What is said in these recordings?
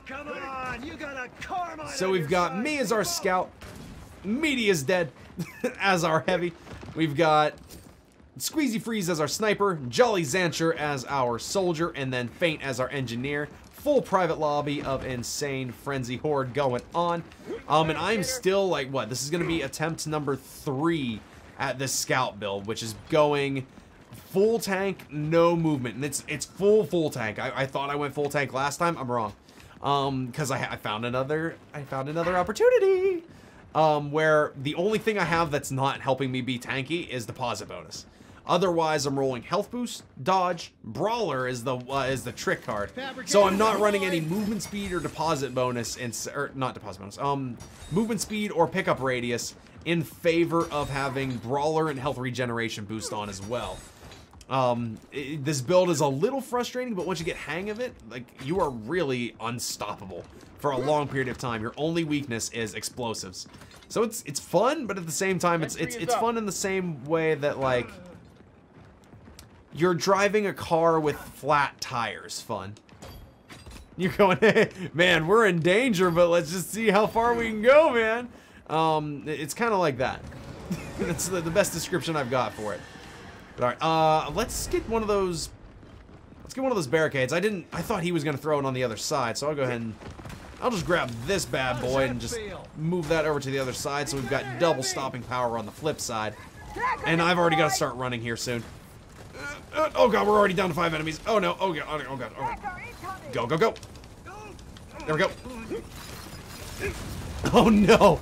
Come on, you got a Carmine. So we've got me as our scout. Meaty is dead as our heavy. We've got Squeezy Freeze as our sniper, Jolly Zancher as our soldier, and then Faint as our engineer. Full private lobby of insane Frenzy Horde going on. And I'm still like, what? This is going to be attempt number 3 at this scout build, which is going full tank, no movement. And it's full tank. I thought I went full tank last time. I'm wrong. Because I found another opportunity. Where the only thing I have that's not helping me be tanky is deposit bonus. Otherwise, I'm rolling health boost, dodge, brawler is the trick card. So I'm not running any movement speed or deposit bonus, or not deposit bonus, movement speed or pickup radius in favor of having brawler and health regeneration boost on as well. This build is a little frustrating, but once you get hang of it, like, you are really unstoppable for a long period of time. Your only weakness is explosives. So it's fun, but at the same time, it's fun in the same way that, like, you're driving a car with flat tires fun. You're going, hey, man, we're in danger, but let's just see how far we can go, man. It's kind of like that. That's the best description I've got for it. But all right, let's get one of those. Let's get one of those barricades. I thought he was gonna throw it on the other side, so I'll go ahead and I'll just grab this bad boy and just move that over to the other side, so we've got double stopping power on the flip side. And I've already got to start running here soon. Oh god, we're already down to 5 enemies. Oh no, oh god, oh god, oh god. Go, go, go. There we go. Oh no.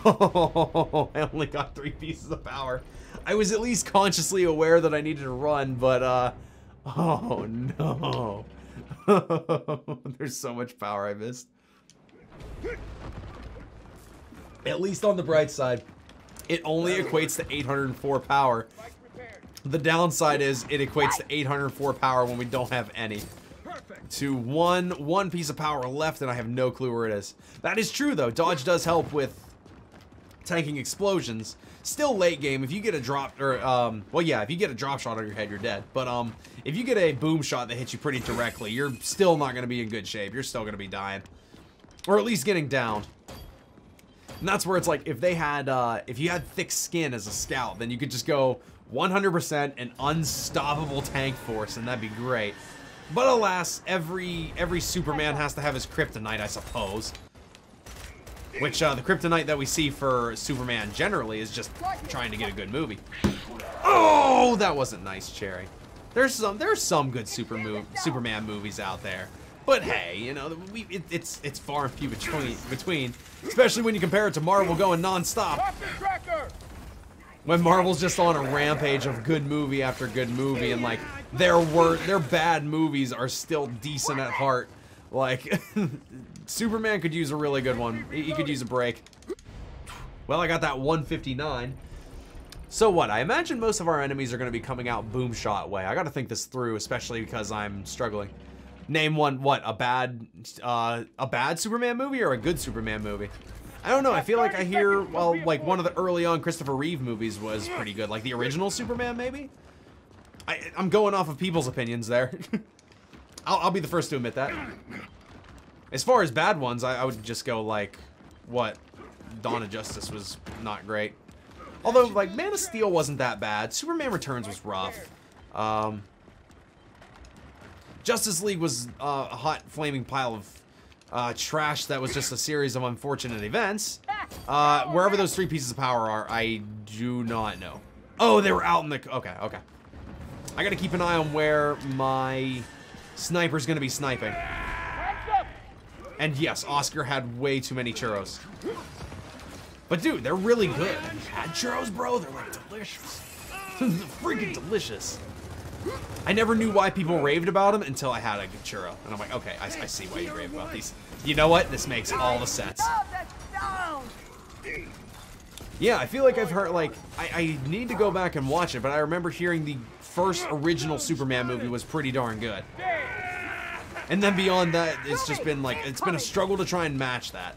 Oh, I only got 3 pieces of power. I was at least consciously aware that I needed to run, but oh no. There's so much power I missed. At least on the bright side, it only equates to 804 power. The downside is it equates to 804 power when we don't have any. To one piece of power left, and I have no clue where it is. That is true though. Dodge does help with tanking explosions. Still late game, if you get a drop, or well, yeah, if you get a drop shot on your head, you're dead. But if you get a boom shot that hits you pretty directly, you're still not going to be in good shape. You're still going to be dying, or at least getting downed. And that's where it's like, if they had, if you had thick skin as a scout, then you could just go 100% an unstoppable tank force, and that'd be great. But alas, every Superman has to have his kryptonite, I suppose. Which, the kryptonite that we see for Superman generally is just trying to get a good movie. Oh, that wasn't nice, Cherry. There's some good Superman movies out there. But hey, you know, it's far and few between, especially when you compare it to Marvel going non-stop. When Marvel's just on a rampage of good movie after good movie, and like their bad movies are still decent at heart. Like Superman could use a really good one. He could use a break. Well, I got that 159. So what? I imagine most of our enemies are going to be coming out Boomshot way. I got to think this through, especially because I'm struggling. Name one. What? A bad Superman movie or a good Superman movie? I don't know. I feel like I hear, well, like one of the early on Christopher Reeve movies was pretty good. Like the original Superman, maybe? I'm going off of people's opinions there. I'll be the first to admit that. As far as bad ones, I would just go like, what? Dawn of Justice was not great. Although, like, Man of Steel wasn't that bad. Superman Returns was rough. Justice League was a hot, flaming pile of trash that was just a series of unfortunate events. Wherever those 3 pieces of power are, I do not know. Oh, they were out in the... Okay, okay. I gotta keep an eye on where my sniper's gonna be sniping. And yes, Oscar had way too many churros. But dude, they're really good. Have you had churros, bro? They're like delicious. Freaking delicious. I never knew why people raved about them until I had a good churro. And I'm like, okay, I see why you rave about these. You know what? This makes all the sense. Yeah, I feel like I've heard, like, I need to go back and watch it, but I remember hearing the first original Superman movie was pretty darn good. And then beyond that, it's just been like, it's been a struggle to try and match that.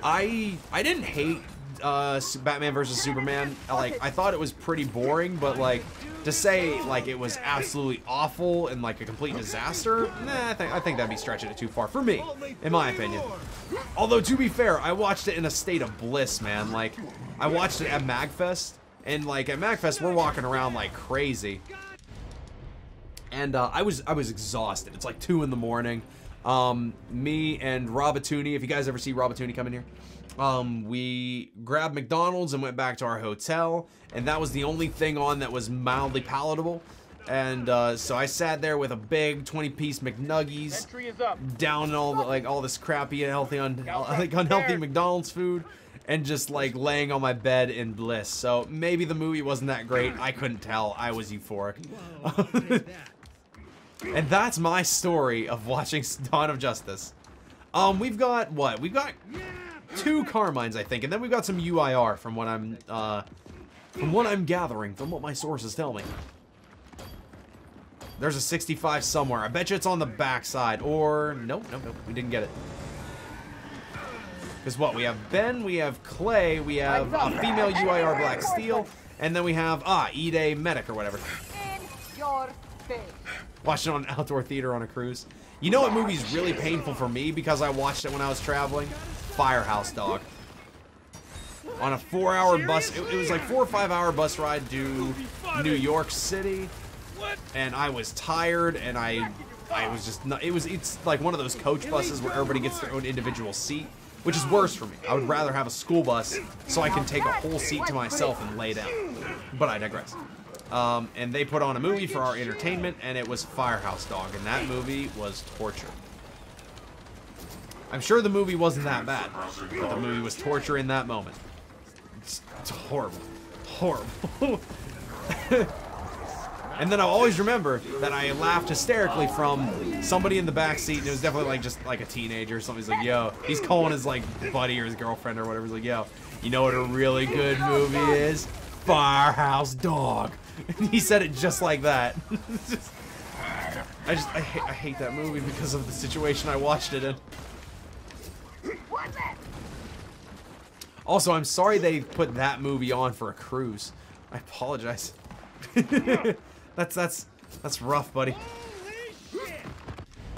I didn't hate Batman versus Superman. Like, I thought it was pretty boring, but like, To say, like, it was absolutely awful and, like, a complete disaster, nah, I think that'd be stretching it too far for me, in my opinion. Although, to be fair, I watched it in a state of bliss, man. Like, I watched it at MagFest, and, like, at MagFest, we're walking around like crazy. And, I was exhausted. It's like 2 in the morning. Me and Robatuni, if you guys ever see Robatuni come in here, we grabbed McDonald's and went back to our hotel, and that was the only thing on that was mildly palatable. And so I sat there with a big 20-piece McNuggies, down all this crappy, unhealthy McDonald's food, and just like laying on my bed in bliss. So maybe the movie wasn't that great. I couldn't tell. I was euphoric. And that's my story of watching Dawn of Justice. We've got what? We've got 2 Carmines, I think, and then we've got some UIR from what I'm gathering, from what my sources tell me. There's a 65 somewhere. I bet you it's on the backside, or nope, we didn't get it. Because what? We have Ben, we have Clay, we have a female UIR Black Steel, and then we have Ide Medic or whatever. In your face. Watching it on outdoor theater on a cruise. You know what movie's really painful for me because I watched it when I was traveling? Firehouse Dog. On a 4-hour bus, it was like 4 or 5 hour bus ride to New York City, and I was tired, and I was just not, it's like one of those coach buses where everybody gets their own individual seat, which is worse for me. I would rather have a school bus so I can take a whole seat to myself and lay down, but I digress. And they put on a movie for our entertainment, and it was Firehouse Dog, and that movie was torture. I'm sure the movie wasn't that bad, but the movie was torture in that moment. It's horrible. Horrible. And then I'll always remember that I laughed hysterically from somebody in the back seat, and it was definitely like just like a teenager or something. He's like, yo, he's calling his like buddy or his girlfriend or whatever. He's like, yo, you know what a really good movie is? Firehouse Dog. And he said it just like that. I hate that movie because of the situation I watched it in. Also, I'm sorry they put that movie on for a cruise. I apologize. That's rough, buddy.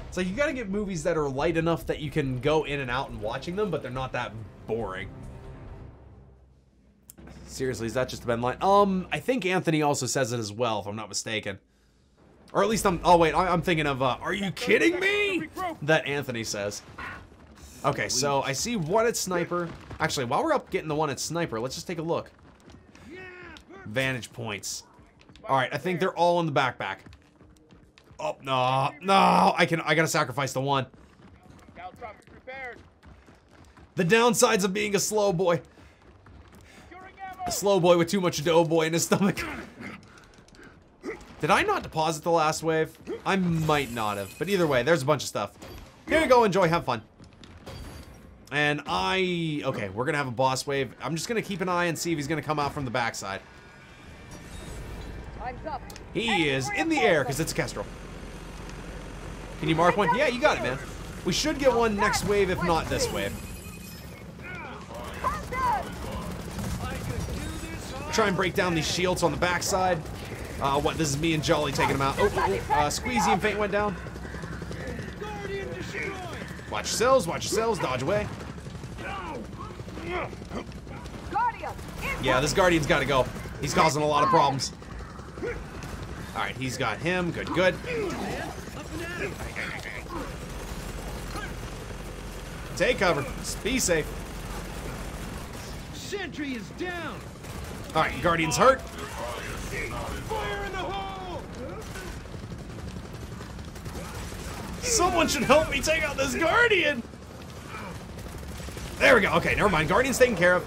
It's like you gotta get movies that are light enough that you can go in and out and watching them, but they're not that boring. Seriously, is that just a Ben line? I think Anthony also says it as well, if I'm not mistaken. Or at least I'm thinking of, are you kidding me? That Anthony says. Okay, so I see one at Sniper. Actually, while we're up getting the one at Sniper, let's just take a look. Vantage points. Alright, I think they're all in the backpack. Oh, no, I gotta sacrifice the one. The downsides of being a slow boy. A slow boy with too much doughboy in his stomach. Did I not deposit the last wave? I might not have, but either way, there's a bunch of stuff. Here you go, enjoy, have fun. And okay, we're gonna have a boss wave. I'm just gonna keep an eye and see if he's gonna come out from the backside. He is in the air because it's a Kestrel. Can you mark one? Yeah, you got it, man. We should get one next wave, if not this wave. Try and break down these shields on the backside. What? This is me and Jolly taking them out. Squeezy and Faint went down. Watch yourselves, dodge away. Yeah, this Guardian's got to go. He's causing a lot of problems. Alright, he's got him. Good. Take cover. Be safe. Sentry is down. Alright, Guardian's hurt. Fire in the hole. Someone should help me take out this Guardian. There we go. Okay, never mind. Guardian's taken care of.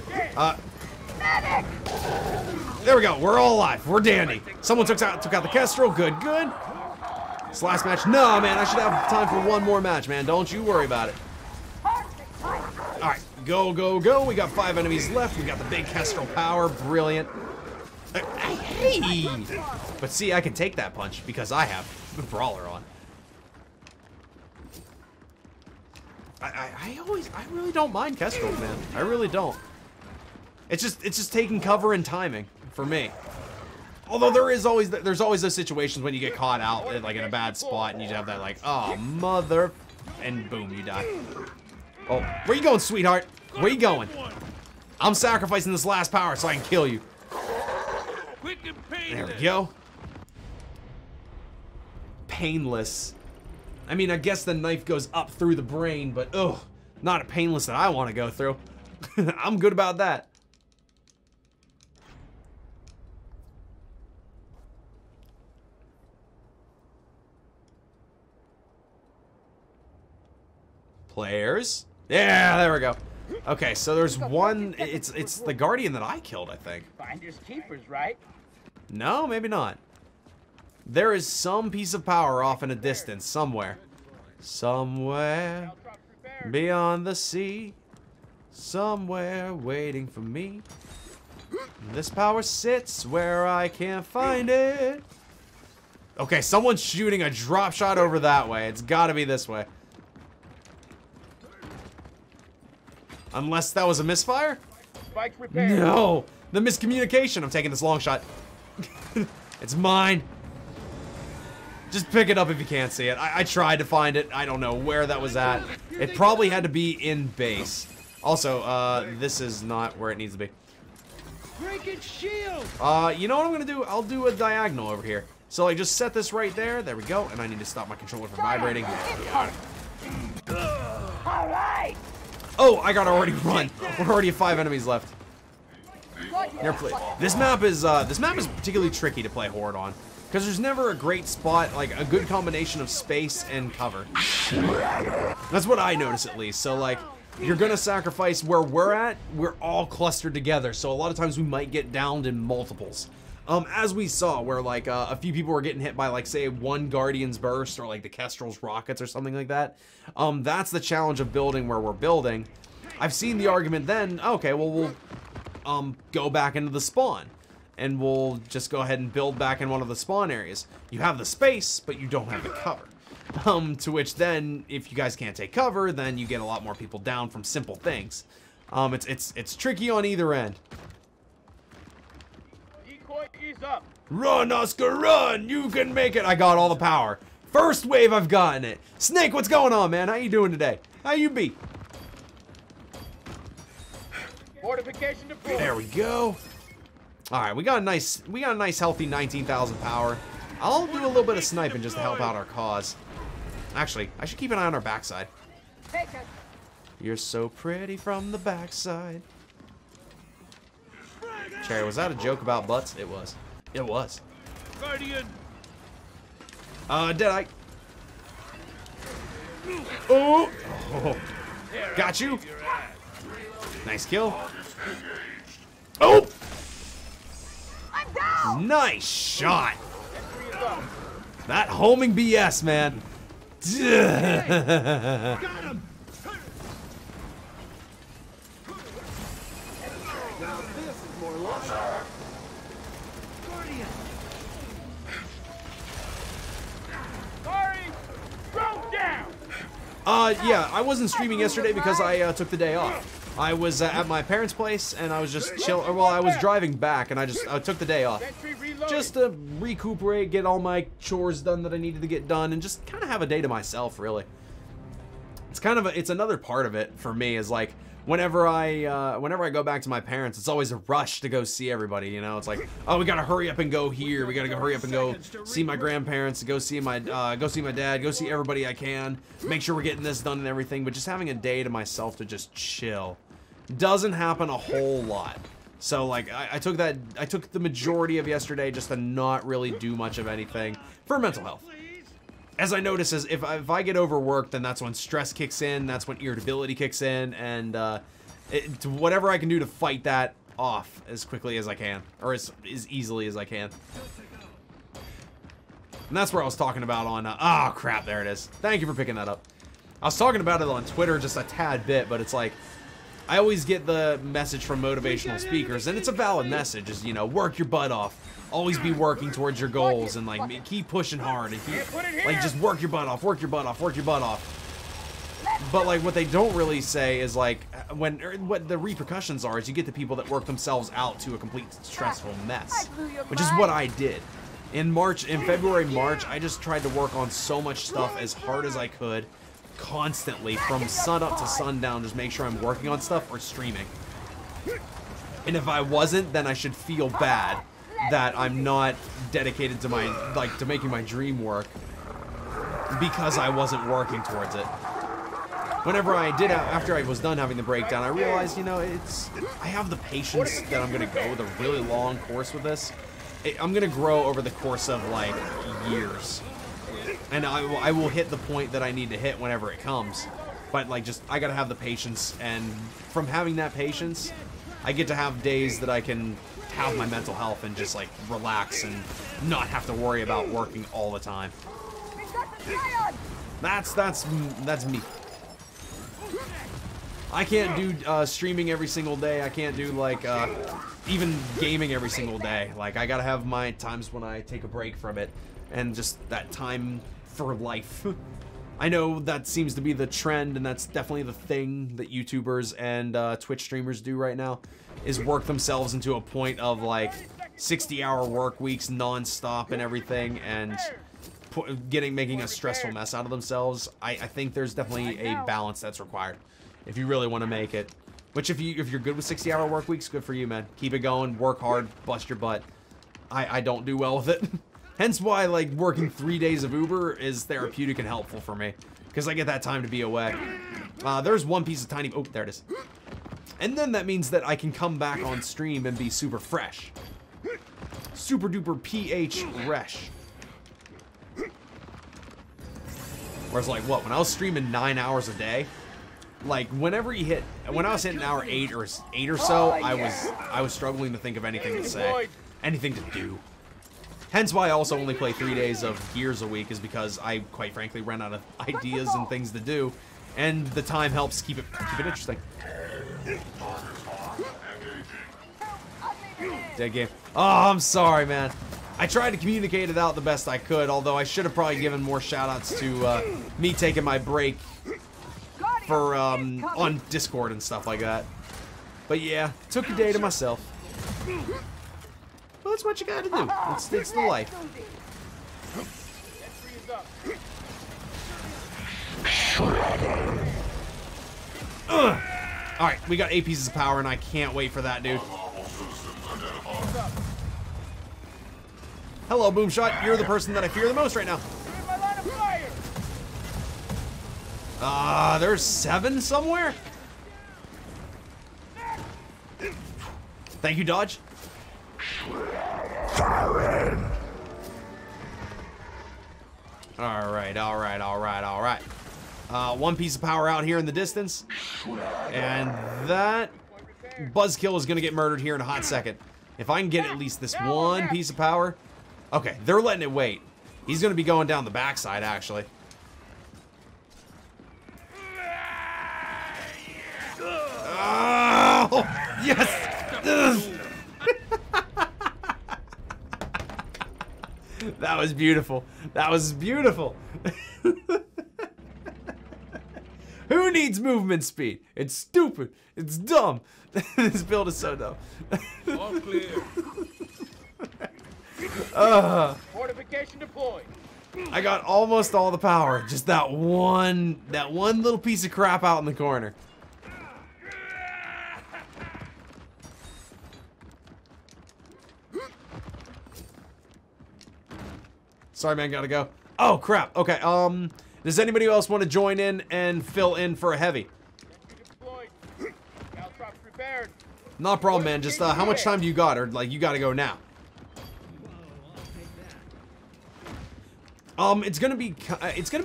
There we go. We're all alive. We're dandy. Someone took out the Kestrel. Good. This last match. No, man. I should have time for one more match, man. Don't you worry about it. Alright. Go. We got 5 enemies left. We got the big Kestrel power. Brilliant. Hey! But see, I can take that punch because I have the Brawler on. I really don't mind Kestrels, man. I really don't. It's just taking cover and timing for me. Although there's always those situations when you get caught out like in a bad spot and you have that like, oh mother, and boom, you die. Oh, where you going, sweetheart? Where you going? I'm sacrificing this last power so I can kill you. There we go. Painless. I mean, I guess the knife goes up through the brain, but ugh, not a painless that I want to go through. I'm good about that. Players. Yeah, there we go. Okay, so there's one. It's the Guardian that I killed, I think. Finders keepers, right? No, maybe not. There is some piece of power off in a distance somewhere. Somewhere beyond the sea. Somewhere waiting for me. This power sits where I can't find it. Okay, someone's shooting a drop shot over that way. It's gotta be this way. Unless that was a misfire? No! The miscommunication. I'm taking this long shot. It's mine. Just pick it up if you can't see it. I tried to find it. I don't know where that was at. It probably had to be in base. Also, this is not where it needs to be. Breaking shield. You know what I'm gonna do? I'll do a diagonal over here. So I just set this right there. There we go. And I need to stop my controller from vibrating. Alright! Oh, I gotta already run. We're already at 5 enemies left. This map is particularly tricky to play Horde on, because there's never a great spot, like a good combination of space and cover. That's what I notice at least. So like, you're gonna sacrifice where we're at. We're all clustered together, so a lot of times we might get downed in multiples. As we saw, where like a few people were getting hit by like say one Guardian's burst or like the Kestrel's rockets or something like that. That's the challenge of building where we're building. I've seen the argument then, okay, well we'll go back into the spawn and we'll just go ahead and build back in one of the spawn areas. You have the space, but you don't have the cover. To which then, if you guys can't take cover, then you get a lot more people down from simple things. It's tricky on either end. Up. Run, Oscar, run! You can make it! I got all the power. First wave, I've gotten it. Snake, what's going on, man? How you doing today? How you be? Fortification deployed. There we go. All right, we got a nice healthy 19,000 power. I'll do a little bit of sniping just to help out our cause. Actually, I should keep an eye on our backside. You're so pretty from the backside. Cherry, was that a joke about butts? It was. It was. Guardian. Deadeye. Oh. Oh. Got you. Nice kill. Oh. I'm down. Nice shot. That homing BS, man. Got him. Now this is more like Guardian. Sorry. Throw down. Yeah, I wasn't streaming yesterday because I took the day off. I was at my parents' place and I was just chill. Well, I was driving back and I took the day off, just to recuperate, get all my chores done that I needed to get done, and just kind of have a day to myself. Really, it's another part of it for me. Is like whenever I go back to my parents, it's always a rush to go see everybody. You know, it's like, oh, we gotta hurry up and go here. We gotta go hurry up and go see my grandparents, go see my dad, go see everybody I can. Make sure we're getting this done and everything. But just having a day to myself to just chill doesn't happen a whole lot. So like I took the majority of yesterday just to not really do much of anything for mental health. As I notice is if I get overworked, then that's when stress kicks in, that's when irritability kicks in, and whatever I can do to fight that off as quickly as I can, or as easily as I can. And that's where I was talking about on, oh crap, there it is. Thank you for picking that up. I was talking about it on Twitter just a tad bit, but it's like, I always get the message from motivational speakers, and it's a valid message, is, you know, work your butt off. Always be working towards your goals, and like keep pushing hard, and keep, like, just work your butt off, work your butt off, work your butt off. But like what they don't really say is like what the repercussions are is you get the people that work themselves out to a complete stressful mess, which is what I did. In February, March, I just tried to work on so much stuff as hard as I could, constantly from sun up to sundown, just make sure I'm working on stuff or streaming. And if I wasn't, then I should feel bad that I'm not dedicated to to making my dream work because I wasn't working towards it. Whenever I did, after I was done having the breakdown, I realized, you know, I have the patience that I'm gonna go with a really long course with this. I'm gonna grow over the course of like years, and I will hit the point that I need to hit whenever it comes. But like, I gotta have the patience, and from having that patience, I get to have days that I can have my mental health and just like relax and not have to worry about working all the time. That's me. I can't do streaming every single day. I can't do like even gaming every single day. Like, I gotta have my times when I take a break from it and just that time for life. I know that seems to be the trend, and that's definitely the thing that YouTubers and Twitch streamers do right now, is work themselves into a point of like 60-hour work weeks non-stop and everything, and making a stressful mess out of themselves. I think there's definitely a balance that's required if you really want to make it. Which if you're good with 60-hour work weeks, good for you, man. Keep it going, work hard, bust your butt. I don't do well with it. Hence why, like, working 3 days of Uber is therapeutic and helpful for me, because I get that time to be away. There's one piece of tiny... Oh, there it is. And then that means that I can come back on stream and be super fresh. Super duper PH fresh. Whereas, like, what? When I was streaming 9 hours a day, like, when I was hitting hour 8 or so, I was struggling to think of anything to say, anything to do. Hence why I also only play 3 days of Gears a week, is because I, quite frankly, run out of ideas and things to do, and the time helps keep it interesting. Dead game. Oh, I'm sorry, man. I tried to communicate it out the best I could, although I should have probably given more shout-outs to me taking my break for on Discord and stuff like that. But yeah, took a day to myself. Well, that's what you gotta do. It's the life. Alright, we got 8 pieces of power, and I can't wait for that, dude. Hello, Boomshot. You're the person that I fear the most right now. There's 7 somewhere? Thank you, Dodge. Alright. 1 piece of power out here in the distance. And that buzzkill is gonna get murdered here in a hot second. If I can get at least this 1 piece of power. Okay, they're letting it wait. He's gonna be going down the backside, actually. Oh, yes! That was beautiful. That was beautiful. Who needs movement speed? It's stupid. It's dumb. This build is so dumb. All clear. Fortification deployed. I got almost all the power. Just that one little piece of crap out in the corner. Sorry, man, gotta go. Oh, crap. Okay, does anybody else want to join in and fill in for a heavy? Not a problem, man. Just, how much time do you got? Or, like, you gotta go now. It's gonna be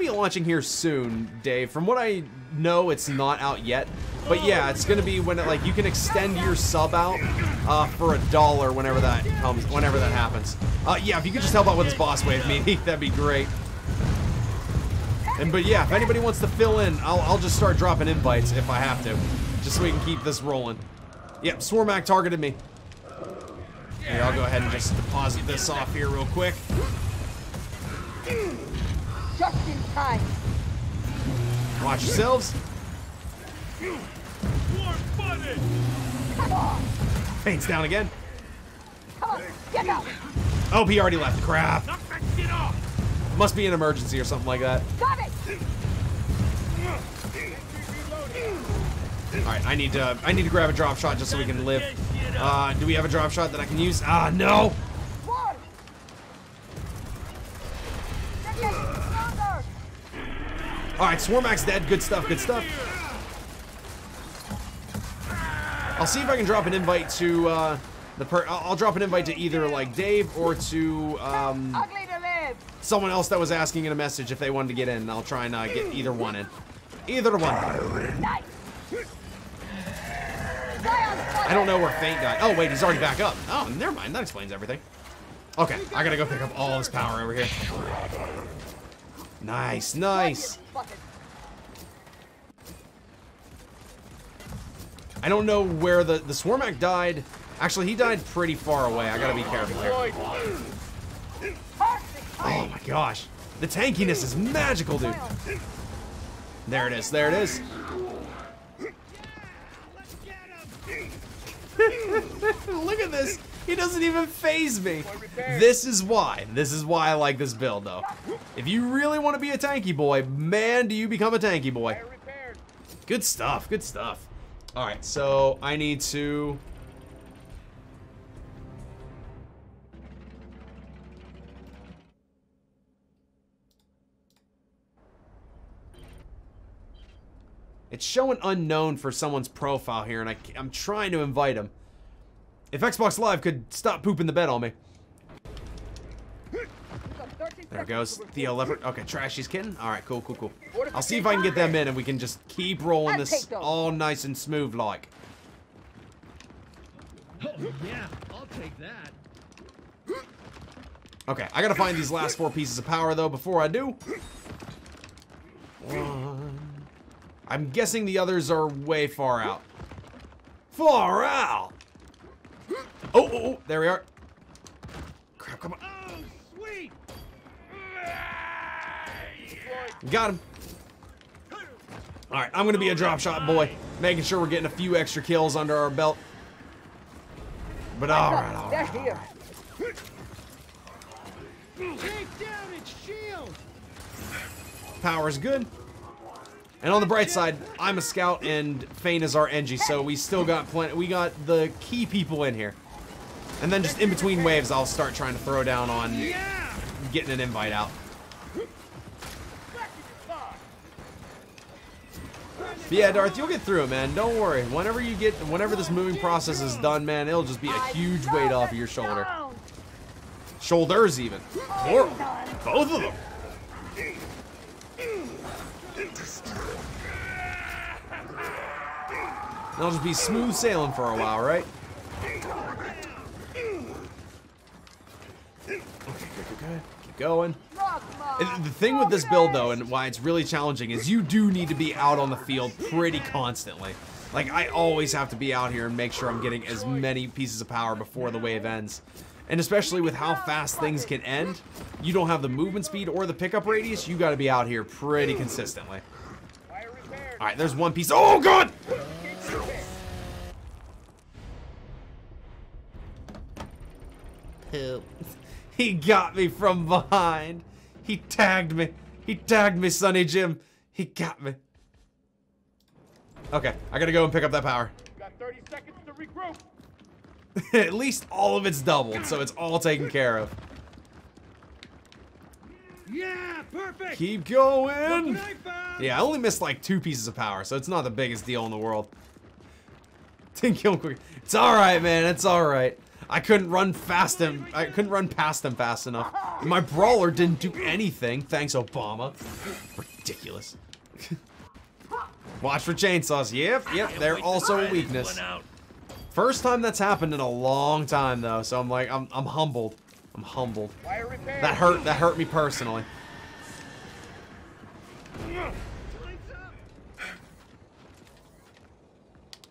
launching here soon, Dave. From what I know, it's not out yet. But yeah, it's gonna be when you can extend your sub out for $1 whenever that happens. Yeah, if you could just help out with this boss wave, Meaty, that'd be great. But yeah, if anybody wants to fill in, I'll just start dropping invites if I have to, just so we can keep this rolling. Yep, Swarmac targeted me. Here, I'll go ahead and just deposit this off here real quick. Just in time. Watch yourselves. Warm button. Come on. Paint's down again. Come on. Get out. Oh, he already left. Crap. Knock that shit off. Must be an emergency or something like that. Got it. All right, I need to grab a drop shot just so we can live. Do we have a drop shot that I can use? Ah, no. More. They're getting stronger. All right, Swarmack's dead. Good stuff. Good stuff. I'll see if I can drop an invite to I'll drop an invite to either like Dave or to Ugly to live. someone else that was asking in a message if they wanted to get in. I'll try and get either one in. Either one. Nice. I don't know where Faint died. Oh wait, he's already back up. Oh, never mind. That explains everything. Okay, I gotta go pick up all this power over here. Nice, nice. I don't know where the Swarmack died. Actually, he died pretty far away. I gotta be careful here. Oh my gosh. The tankiness is magical, dude. There it is. There it is. Look at this. He doesn't even phase me. This is why. This is why I like this build, though. If you really want to be a tanky boy, man, do you become a tanky boy. Good stuff. Good stuff. All right, so I need to... It's showing unknown for someone's profile here, and I'm trying to invite him. If Xbox Live could stop pooping the bed on me. There it goes. Theo Leopard. Okay, TrashiestKitten. All right, cool, cool, cool. I'll see if I can get them in, and we can just keep rolling this all nice and smooth like. Oh, yeah, I'll take that. Okay, I gotta find these last 4 pieces of power, though, before I do. 1. I'm guessing the others are way far out. Far out! Oh, there we are. Crap, come on. Oh, sweet. Got him. Alright, I'm gonna be a drop shot boy. Making sure we're getting a few extra kills under our belt. But alright, alright. They're here. Take down its shield. Power's good. And on the bright side, I'm a scout and Fane is our NG, so we still got plenty. We got the key people in here. And then just in between waves, I'll start trying to throw down on getting an invite out. But yeah, Darth, you'll get through it, man. Don't worry. Whenever this moving process is done, man, it'll just be a huge weight off of your shoulder. Shoulders, even. Or both of them. It'll just be smooth sailing for a while, right? Okay, good. Keep going. The thing with this build, though, and why it's really challenging, is you do need to be out on the field pretty constantly. Like, I always have to be out here and make sure I'm getting as many pieces of power before the wave ends. And especially with how fast things can end, you don't have the movement speed or the pickup radius, you gotta be out here pretty consistently. Alright, there's 1 piece. Oh, God! He got me from behind. He tagged me. He tagged me, Sonny Jim. He got me. Okay, I gotta go and pick up that power. Got 30 seconds to regroup. At least all of it's doubled, so it's all taken care of. Yeah, perfect. Keep going. Look what I found. Yeah, I only missed like 2 pieces of power, so it's not the biggest deal in the world. 10 kill quick. It's all right, man. It's all right. I couldn't run past him fast enough. My brawler didn't do anything. Thanks, Obama. Ridiculous. Watch for chainsaws. Yep. They're also a weakness. First time that's happened in a long time, though. So I'm like, I'm humbled. I'm humbled. That hurt me personally.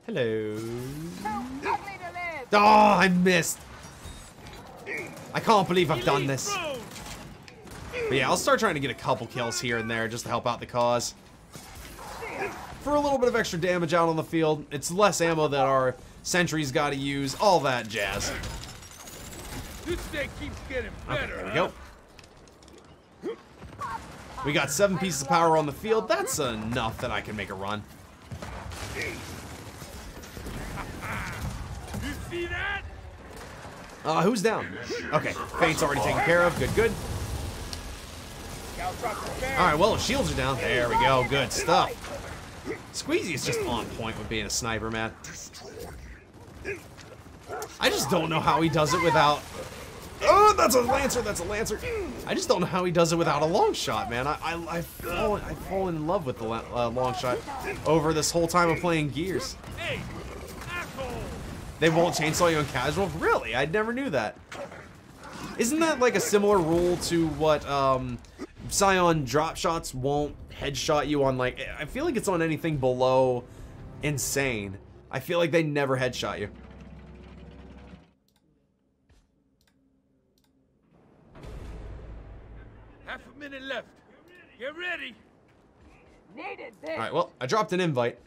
Hello. Oh, I missed. I can't believe I've done this. But yeah, I'll start trying to get a couple kills here and there just to help out the cause. for a little bit of extra damage out on the field. It's less ammo that our sentries got to use, all that jazz. This thing keeps getting better. Okay, there we go. We got 7 pieces of power on the field. That's enough that I can make a run. You see that? Who's down? Okay, Feint's already taken care of. Good, good. Alright, well, shields are down. There we go. Good stuff. Squeezy is just on point with being a sniper, man. I just don't know how he does it without... Oh, that's a Lancer, that's a Lancer. I just don't know how he does it without a long shot, man. I've fallen in love with the long shot over this whole time of playing Gears. Hey, asshole! They won't chainsaw you on casual? Really? I never knew that. Isn't that like a similar rule to what Scion Drop shots won't headshot you on, like, I feel like it's on anything below insane. I feel like they never headshot you. Half a minute left. Get ready. Needed this. Alright, well, I dropped an invite.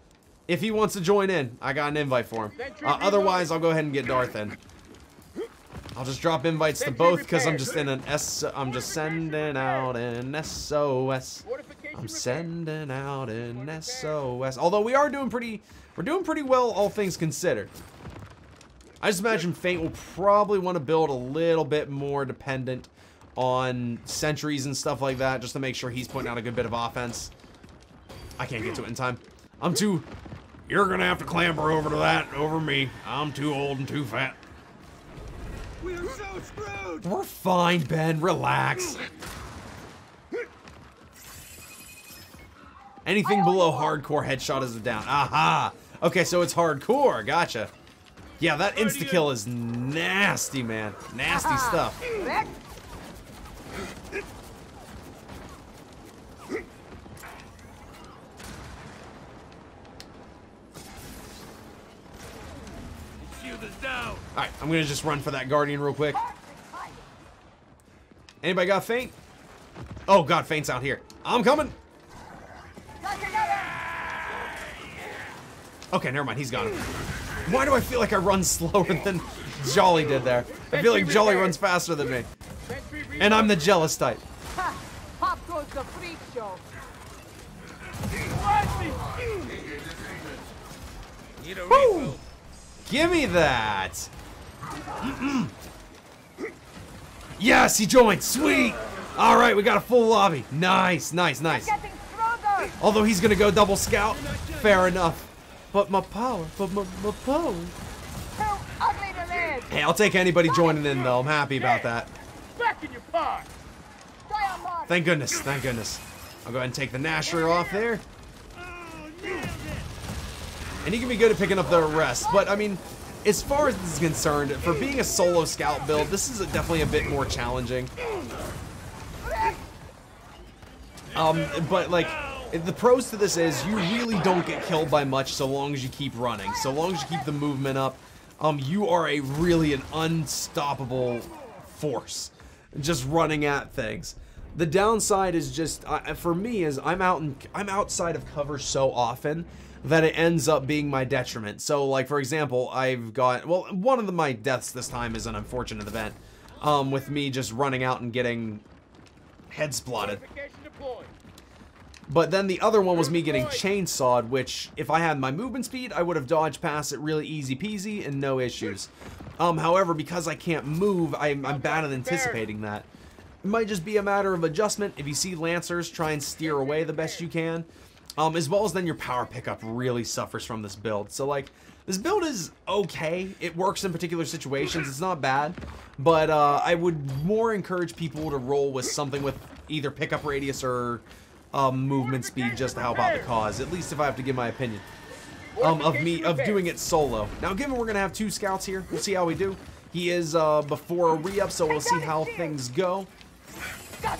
If he wants to join in, I got an invite for him. Otherwise, I'll go ahead and get Darth in. I'll just drop invites to both because I'm just in an I'm just sending out an SOS. I'm sending out an SOS. Although we're doing pretty well, all things considered. I just imagine Feint will probably want to build a little bit more dependent on sentries and stuff like that, just to make sure he's putting out a good bit of offense. I can't get to it in time. I'm too... You're gonna have to clamber over to that over me. I'm too old and too fat. We are so screwed. We're fine, Ben. Relax. Anything below hardcore headshot is a down. Aha! Okay, so it's hardcore. Gotcha. Yeah, that insta-kill is nasty, man. Nasty stuff. Shield is down. Alright, I'm gonna just run for that Guardian real quick. Anybody got Feint? Oh god, Feint's out here. I'm coming! Okay, never mind, he's gone. Why do I feel like I run slower than Jolly did there? I feel like Jolly runs faster than me. And I'm the jealous type. Pop goes the freak show. Need a Woo! refill. Give me that! Yes, he joined! Sweet! Alright, we got a full lobby. Nice, nice, nice. Getting stronger. Although he's gonna go double scout. Fair enough. But my power, my power. Too ugly to live. Hey, I'll take anybody joining in though. I'm happy about that. Back in your pod. Try on Mark. Thank goodness, thank goodness. I'll go ahead and take the Nasher off there. And he can be good at picking up the rest. But I mean, as far as this is concerned, for being a solo scout build, this is definitely a bit more challenging. But like, the pros to this is you really don't get killed by much so long as you keep running. So long as you keep the movement up, you are really an unstoppable force, just running at things. The downside is just, for me, is I'm outside of cover so often that it ends up being my detriment. So like, for example, I've got, well, one of my deaths this time is an unfortunate event, with me just running out and getting head splotted. But then the other one was me getting chainsawed, which if I had my movement speed, I would have dodged past it really easy peasy and no issues. However, because I can't move, I'm bad at anticipating that. It might just be a matter of adjustment. If you see Lancers, try and steer away the best you can. As well as then your power pickup really suffers from this build. So like, this build is okay. It works in particular situations. It's not bad. But I would more encourage people to roll with something with either pickup radius or movement speed just to help out the cause. At least if I have to give my opinion. Of doing it solo. Now given we're going to have 2 scouts here, we'll see how we do. He is before a re-up, so we'll see how things go.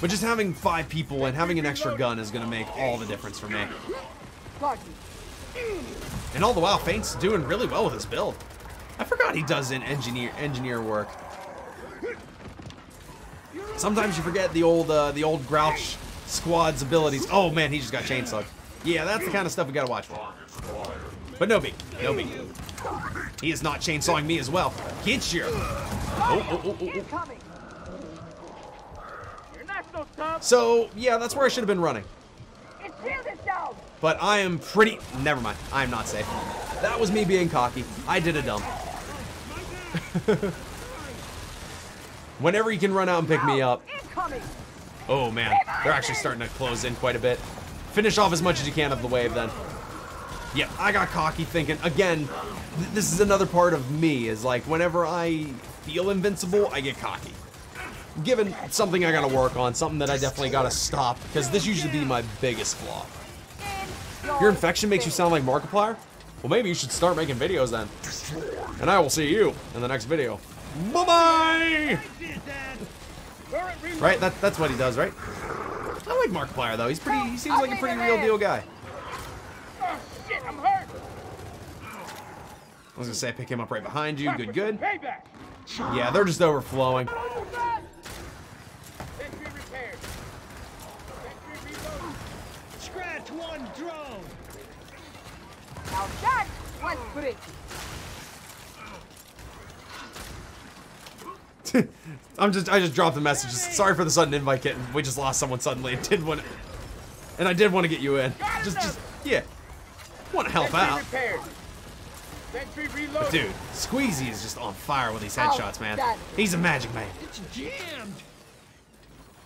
But just having 5 people and having an extra gun is going to make all the difference for me. And all the while, Feint's doing really well with his build. I forgot he does engineer work. Sometimes you forget the old Grouch squad's abilities. Oh man, he just got chainsawed. Yeah, that's the kind of stuff we gotta watch for. But no big, no big. He is not chainsawing me as well. Get your... Incoming. You're not so tough. So, yeah, that's where I should have been running. Its shield is down. But I am pretty... Never mind. I am not safe. That was me being cocky. I did a dump. Whenever you can run out and pick me up. Incoming. Oh, man. They're actually starting to close in quite a bit. Finish off as much as you can of the wave, then. Yeah, I got cocky thinking. Again, this is another part of me, is like, whenever I feel invincible, I get cocky. Given something I gotta work on, something that I definitely gotta stop, because this usually be my biggest flaw. Your infection makes you sound like Markiplier? Well, maybe you should start making videos then. And I will see you in the next video. Bye-bye! Right? That's what he does, right? I like Markiplier, though. He seems like a pretty real deal guy. Oh, shit, I'm hurt. I was gonna say, pick him up right behind you. Good, good. Payback. Yeah, they're just overflowing. Sentry repaired. Sentry reloaded. Scratch one drone. Now that was pretty. I just dropped the message. Sorry for the sudden invite, Kitten. We just lost someone suddenly. And I did want to get you in. Yeah. Want to help out. Repaired. Sentry reloaded. But dude, Squeezy is just on fire with these headshots, man. He's a magic man. It's jammed.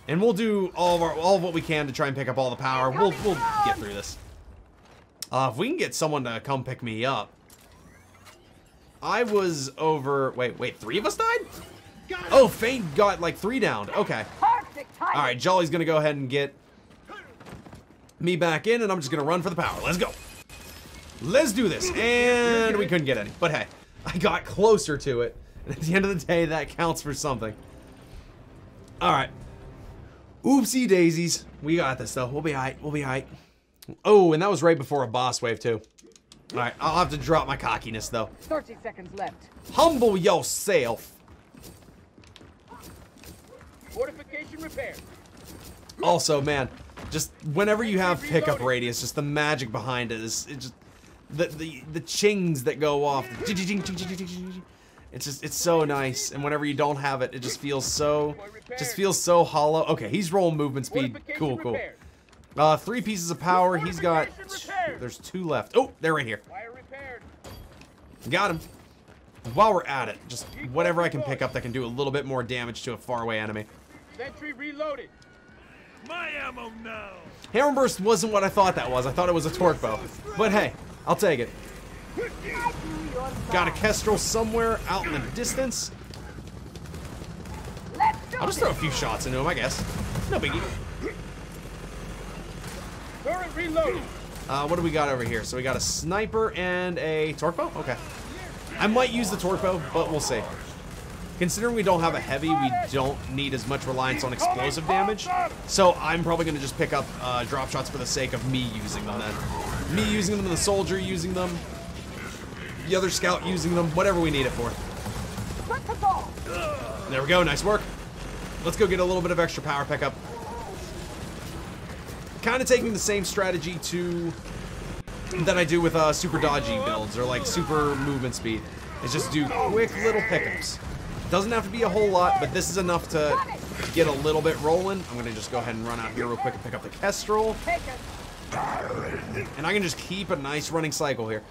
And we'll do all of what we can to try and pick up all the power. We'll get through this. If we can get someone to come pick me up. I was over. Wait, 3 of us died? Oh, Fane got like 3 down. Okay. All right, Jolly's gonna go ahead and get me back in, and I'm just gonna run for the power. Let's go. Let's do this. And we couldn't get any, but hey, I got closer to it. And at the end of the day, that counts for something. All right. Oopsie daisies. We got this though. We'll be alright. We'll be alright. Oh, and that was right before a boss wave too. All right, I'll have to drop my cockiness though. 30 seconds left. Humble yourself. Fortification repaired. Also, man, just whenever you have pickup radius, just the magic behind it is just the chings that go off. It's so nice, and whenever you don't have it, it just feels so hollow. Okay, he's rolling movement speed. Cool. 3 pieces of power. He's got. There's 2 left. Oh, they're right here. Got him. While we're at it, just whatever I can pick up that can do a little bit more damage to a faraway enemy. Sentry reloaded. My ammo now. Hammer burst wasn't what I thought that was. I thought it was a torque bow. But hey, I'll take it. Got a Kestrel somewhere out in the distance. I'll just throw a few shots into him, I guess. No biggie. Turret reloaded. What do we got over here? So we got a sniper and a torque bow? Okay. I might use the torque bow, but we'll see. Considering we don't have a heavy, we don't need as much reliance on explosive damage. So I'm probably going to just pick up drop shots for the sake of me using them then. Me using them and the soldier using them. The other scout using them. Whatever we need it for. There we go. Nice work. Let's go get a little bit of extra power pickup. Kind of taking the same strategy that I do with super dodgy builds or like super movement speed. Is just do quick little pickups. Doesn't have to be a whole lot, but this is enough to get a little bit rolling. I'm gonna just go ahead and run out here real quick and pick up the Kestrel. And I can just keep a nice running cycle here.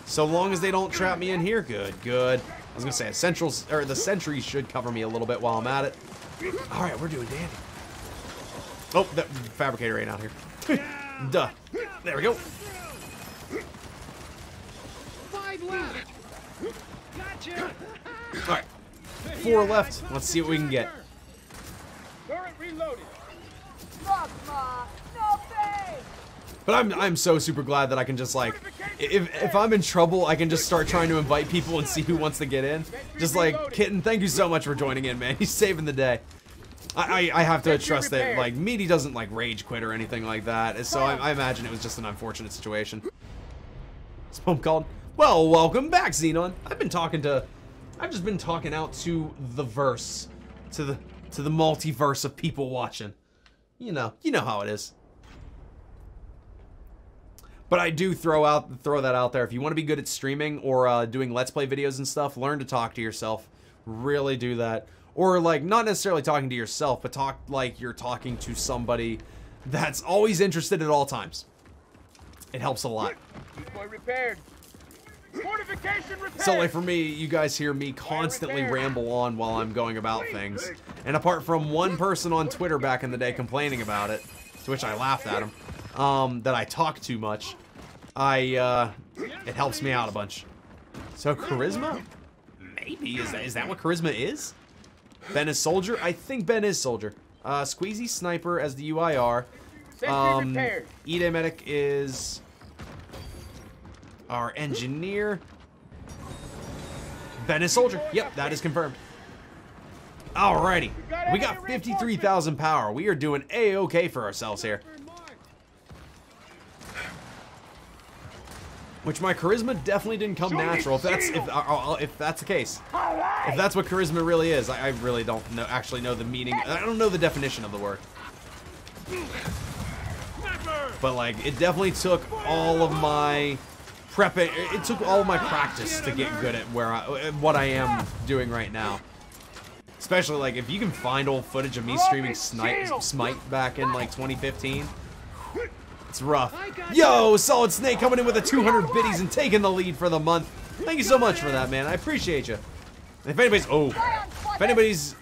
So long as they don't trap me in here, good. I was gonna say the sentries should cover me a little bit while I'm at it. All right, we're doing dandy. Oh, that fabricator ain't out here. Duh. There we go. 5 left. Gotcha. All right, 4 left. Let's see what we can get. Turret reloaded. But I'm so super glad that I can just like, if I'm in trouble, I can just start trying to invite people and see who wants to get in. Just like, Kitten, thank you so much for joining in, man. He's saving the day. I have to trust that, like, Meaty doesn't, like, rage quit or anything like that. So I imagine it was just an unfortunate situation. Spoon called. Well, welcome back, Xenon. I've just been talking out to the verse. To the multiverse of people watching. You know how it is. But I do throw that out there. If you want to be good at streaming or doing Let's Play videos and stuff, learn to talk to yourself. Really do that. Or, like, not necessarily talking to yourself, but talk like you're talking to somebody that's always interested at all times. It helps a lot. Boy repaired. Fortification repaired. So, like, for me, you guys hear me constantly ramble on while I'm going about things. And apart from one person on Twitter back in the day complaining about it, to which I laughed at him, that I talk too much, it helps me out a bunch. So, charisma? Maybe. Is that what charisma is? Ben is soldier? I think Ben is soldier. Squeezy sniper as the UIR. Ide medic is our engineer. Ben is soldier. Yep, that is confirmed. Alrighty. We got 53,000 power. We are doing A-okay for ourselves here. Which my charisma definitely didn't come natural. If that's the case, if that's what charisma really is, I really don't actually know the meaning. I don't know the definition of the word. But like, it definitely took all of my prepping. It took all of my practice to get good at what I am doing right now. Especially like if you can find old footage of me streaming Smite back in like 2015. It's rough. Yo, Solid Snake coming in with a 200 biddies and taking the lead for the month. Thank you so much for that, man. I appreciate you. If anybody's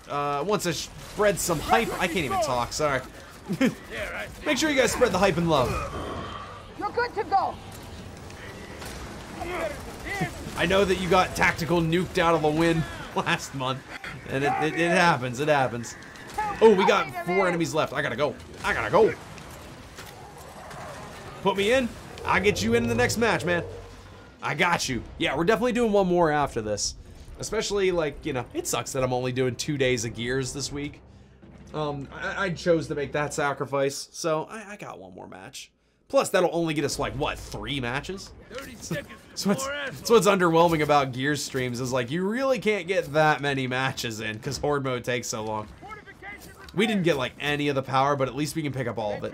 wants to spread some hype, I can't even talk. Sorry. Make sure you guys spread the hype and love. You're good to go. I know that you got tactical nuked out of the wind last month, and it happens. It happens. Oh, we got 4 enemies left. I gotta go. I gotta go. Put me in. I'll get you in the next match, man. I got you. Yeah, we're definitely doing one more after this. Especially, like, you know, it sucks that I'm only doing 2 days of Gears this week. I chose to make that sacrifice, so I got one more match. Plus, that'll only get us, like, what, 3 matches? 30 seconds. So what's underwhelming about Gears streams is, like, you really can't get that many matches in, because Horde mode takes so long. We didn't get, like, any of the power, but at least we can pick up all of it.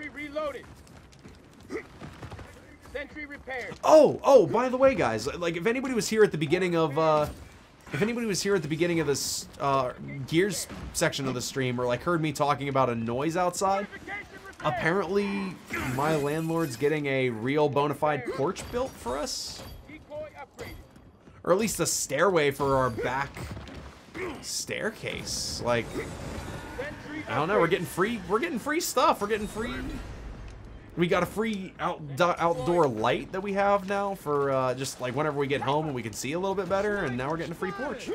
Oh, by the way, guys, like, if anybody was here at the beginning of, this, Gears section of the stream, or, like, heard me talking about a noise outside, apparently my landlord's getting a real bona fide porch built for us. Or at least a stairway for our back staircase. Like, I don't know, we're getting free stuff, we got a free outdoor light that we have now for just like whenever we get home and we can see a little bit better, and now we're getting a free porch.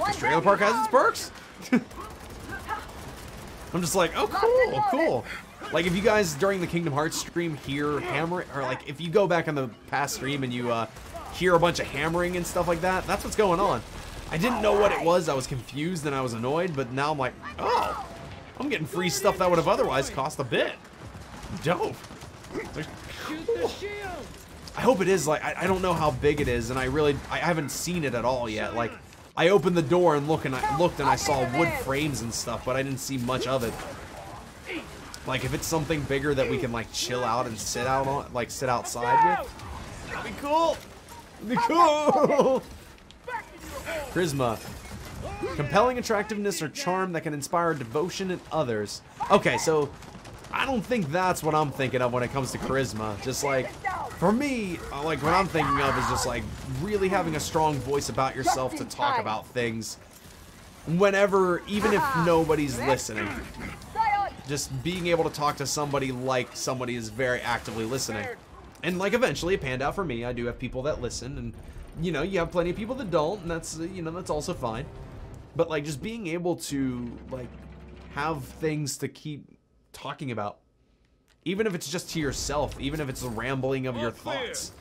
This trailer park has its perks. I'm just like, oh, cool. Like, if you guys during the Kingdom Hearts stream hear hammering, or like if you go back on the past stream and you hear a bunch of hammering and stuff like that, that's what's going on. I didn't know what it was. I was confused and I was annoyed, but now I'm like, oh, I'm getting free stuff that would have otherwise cost a bit. Dope. Like, cool. I hope it is, like, I don't know how big it is, and I haven't seen it at all yet. Like, I opened the door and looked and I saw wood frames and stuff, but I didn't see much of it. Like, if it's something bigger that we can, like, chill out and sit out on, like, sit outside with, that'd be cool. That'd be cool. Charisma. Compelling attractiveness or charm that can inspire devotion in others. Okay, so I don't think that's what I'm thinking of when it comes to charisma. Just like, for me, like what I'm thinking of is just like really having a strong voice about yourself to talk about things whenever, even if nobody's listening. Just being able to talk to somebody like somebody is very actively listening. And like eventually it panned out for me. I do have people that listen, and you know, you have plenty of people that don't, and that's, you know, that's also fine. But like just being able to like have things to keep talking about, even if it's just to yourself, even if it's the rambling of your thoughts,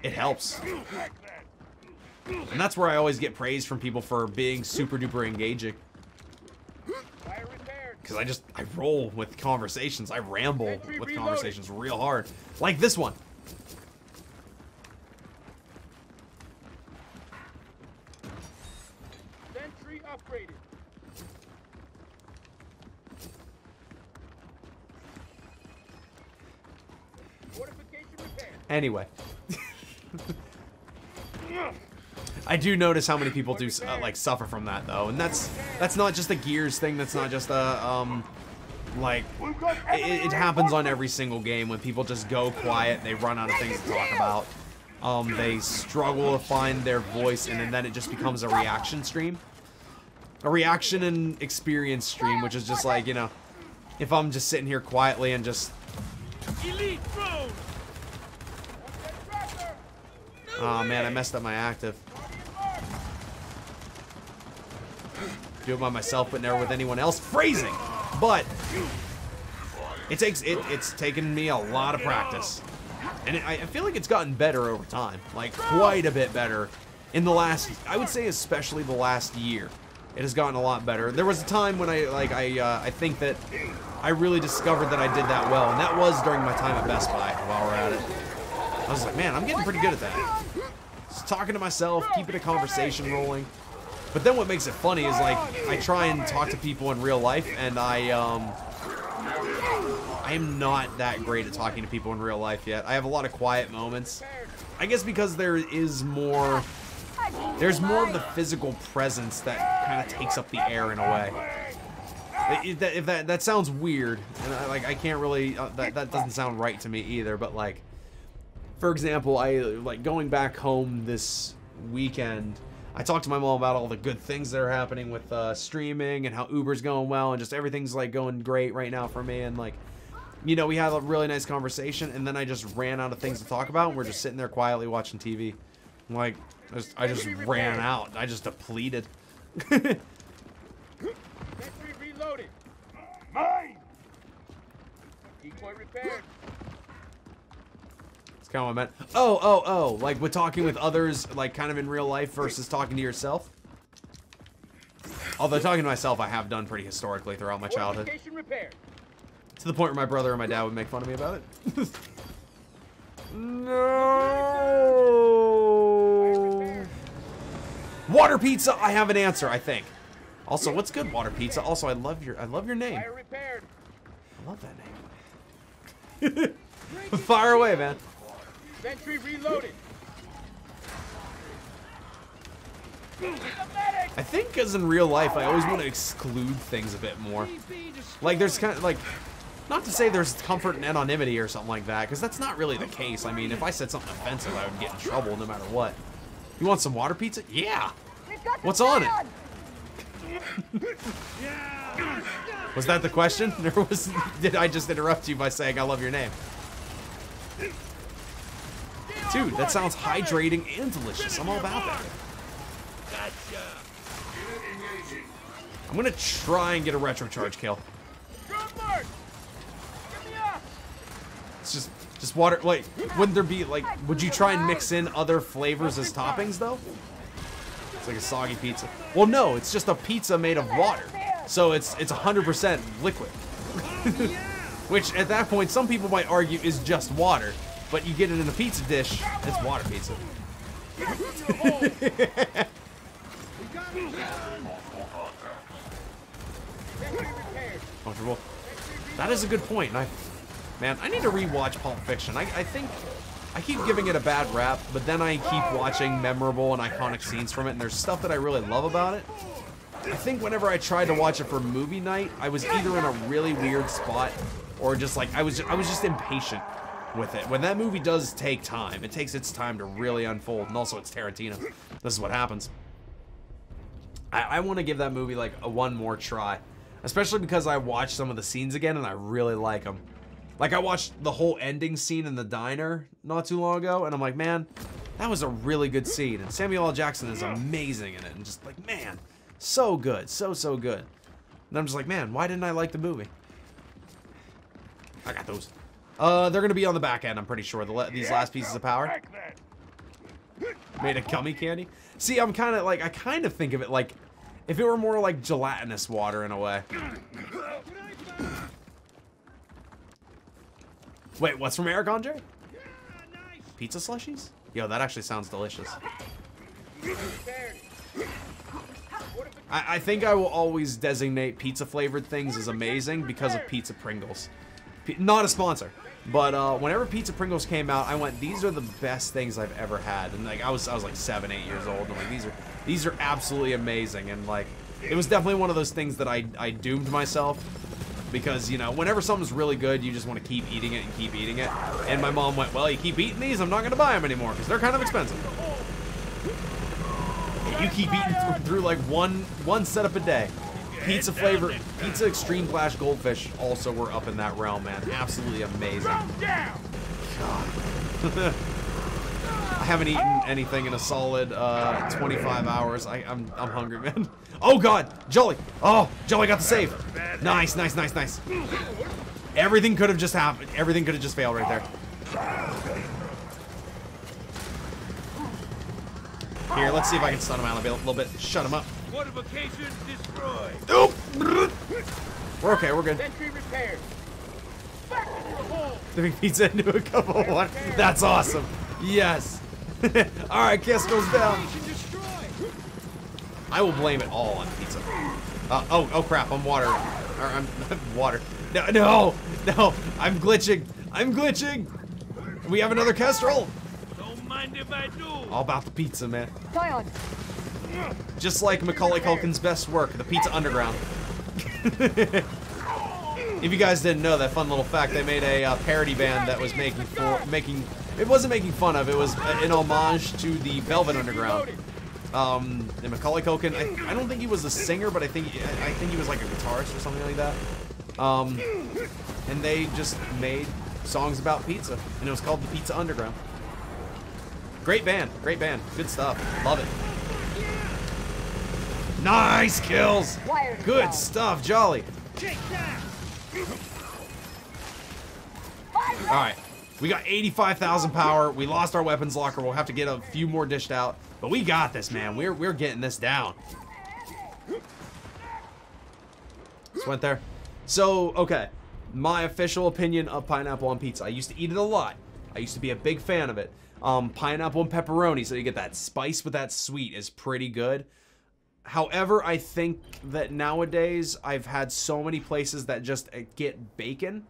it helps. And that's where I always get praise from people for being super duper engaging. Because I roll with conversations. I ramble with conversations real hard. Like this one. Sentry upgraded. Anyway. I do notice how many people do like suffer from that though, and that's not just a Gears thing. That's not just a like it happens on every single game when people just go quiet. They run out of things to talk about. They struggle to find their voice, and then it just becomes a reaction stream, a reaction and experience stream, which is just like, you know, if I'm just sitting here quietly and just. Oh man, I messed up my active. Do it by myself, but never with anyone else. Phrasing! But it's taken me a lot of practice. And I feel like it's gotten better over time. Like, quite a bit better. In the last, I would say especially the last year. It has gotten a lot better. There was a time when I think that I really discovered that I did that well. And that was during my time at Best Buy, while we're at it. I was like, man, I'm getting pretty good at that. Just talking to myself, keeping a conversation rolling. But then what makes it funny is, like, I try and talk to people in real life, and I am not that great at talking to people in real life yet. I have a lot of quiet moments. I guess because there's more of the physical presence that kind of takes up the air in a way. That sounds weird, and I can't really, that doesn't sound right to me either, but like, for example, going back home this weekend, I talked to my mom about all the good things that are happening with streaming and how Uber's going well and just everything's like going great right now for me, and like, you know, we had a really nice conversation, and then I just ran out of things to talk about, and we're just sitting there quietly watching TV. I'm like, I just ran out. I just depleted. Reloaded. Mine. Decoy repaired. Kind of what I meant. Oh, like with talking with others, like kind of in real life versus talking to yourself. Although talking to myself, I have done pretty historically throughout my childhood. To the point where my brother and my dad would make fun of me about it. No. Water pizza. I have an answer, I think. Also, what's good, water pizza? Also, I love your name. I love that name. Fire away, man. Sentry reloaded. I think because in real life, I always want to exclude things a bit more. Like, there's kind of like, not to say there's comfort in anonymity or something like that, because that's not really the case. I mean, if I said something offensive, I would get in trouble no matter what. You want some water pizza? Yeah. What's on it? Was that the question? Or did I just interrupt you by saying I love your name? Dude, that sounds hydrating and delicious. I'm all about that. I'm gonna try and get a retro charge kill. It's just water. Like, wouldn't there be like? Would you try and mix in other flavors as toppings though? It's like a soggy pizza. Well, no, it's just a pizza made of water, so it's 100% liquid. Which at that point, some people might argue is just water. But you get it in a pizza dish, it's water pizza. Comfortable. That is a good point. And man, I need to rewatch Pulp Fiction. I think I keep giving it a bad rap, but then I keep watching memorable and iconic scenes from it, and there's stuff that I really love about it. I think whenever I tried to watch it for movie night, I was either in a really weird spot or just like I was just impatient with it. When that movie does take time, it takes its time to really unfold, and also it's Tarantino. This is what happens. I want to give that movie like one more try, especially because I watched some of the scenes again and I really like them. Like, I watched the whole ending scene in the diner not too long ago, and I'm like, man, that was a really good scene, and Samuel L. Jackson is amazing in it, and just like, man, so good, so good. And I'm just like, man, why didn't I like the movie? I got those. They're gonna be on the back end, I'm pretty sure. These last pieces of power. Made of gummy candy. See, I'm kind of like, I kind of think of it like, if it were more like gelatinous water in a way. Wait, what's from Eric Andre? Pizza slushies? Yo, that actually sounds delicious. I think I will always designate pizza flavored things as amazing because of pizza Pringles. Not a sponsor. But whenever Pizza Pringles came out, I went, these are the best things I've ever had. And like I was like 7, 8 years old, and like these are absolutely amazing. And like it was definitely one of those things that I doomed myself, because you know, whenever something's really good, you just want to keep eating it and keep eating it. And my mom went, well, you keep eating these, I'm not gonna buy them anymore because they're kind of expensive. And you keep eating through like one setup a day. Pizza flavor, Pizza Extreme Flash Goldfish also were up in that realm, man. Absolutely amazing. God. I haven't eaten anything in a solid 25 hours. I'm hungry, man. Oh God, Jolly. Oh, Jolly got the save. Nice, nice, nice, nice. Everything could have just happened. Everything could have just failed right there. Here, let's see if I can stun him out a little bit. Shut him up. Fortification destroyed. Nope. We're okay. We're good. Sentry repaired. Back to your hole. Dipping pizza into a cup of water. That's awesome. Yes. All right, Kiss goes down. I will blame it all on pizza. Oh crap! I'm water. Or I'm water. No. I'm glitching. I'm glitching. We have another Kestrel. Don't mind if I do. All about the pizza, man. Scion. Just like Macaulay Culkin's best work, the Pizza Underground. If you guys didn't know that fun little fact, they made a parody band that was it wasn't making fun of, it was an homage to the Velvet Underground. And Macaulay Culkin, I don't think he was a singer, but I think he was like a guitarist or something like that. And they just made songs about pizza, and it was called the Pizza Underground. Great band, good stuff, love it. Nice kills! Good stuff, Jolly. Alright, we got 85,000 power. We lost our weapons locker. We'll have to get a few more dished out. But we got this, man. We're getting this down. Just went there. So, okay. My official opinion of pineapple on pizza. I used to eat it a lot. I used to be a big fan of it. Pineapple and pepperoni, so you get that spice with that sweet, is pretty good. However, I think that nowadays I've had so many places that just get bacon,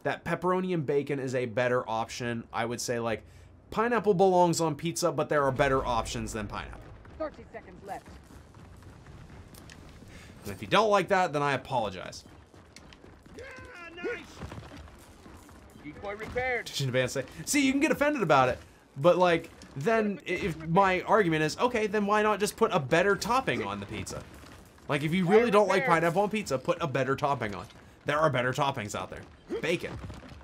that pepperoni and bacon is a better option. I would say, like, pineapple belongs on pizza, but there are better options than pineapple. 30 seconds left. And if you don't like that, then I apologize. Yeah, nice. Decoy repaired. See, you can get offended about it, but like, then if my argument is, okay, then why not just put a better topping on the pizza? Like, if you really don't like pineapple on pizza, put a better topping on. There are better toppings out there. Bacon.